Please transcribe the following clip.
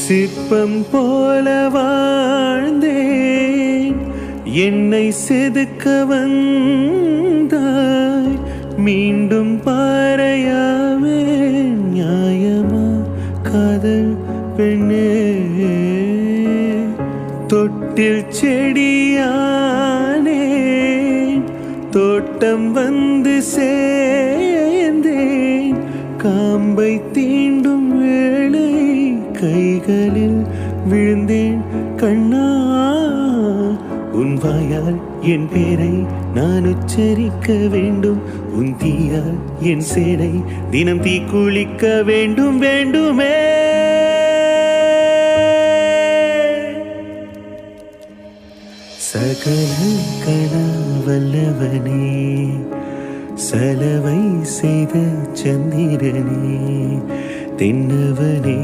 சிற்பம் போல வாழ்ந்தேன், என்னை செதுக்க வந்தாய், மீண்டும் பாறையாவே நியாயமா காதல் பெண்ணே. தொட்டில் செடியானேன், தோட்டம் வந்து சேர்ந்தேன், காம்பை தீண்டும் வேளை கைகளில் விழுந்தேன் கண்ணா. உன் வாயால் என் பேரை நான் உச்சரிக்க வேண்டும், உன் தீயால் என் சேனை தினம் தீக்குளிக்க வேண்டும் வேண்டுமே. சகல கனவல்லவனே, சலவை செய்த சந்திரனே, தென்னவனே.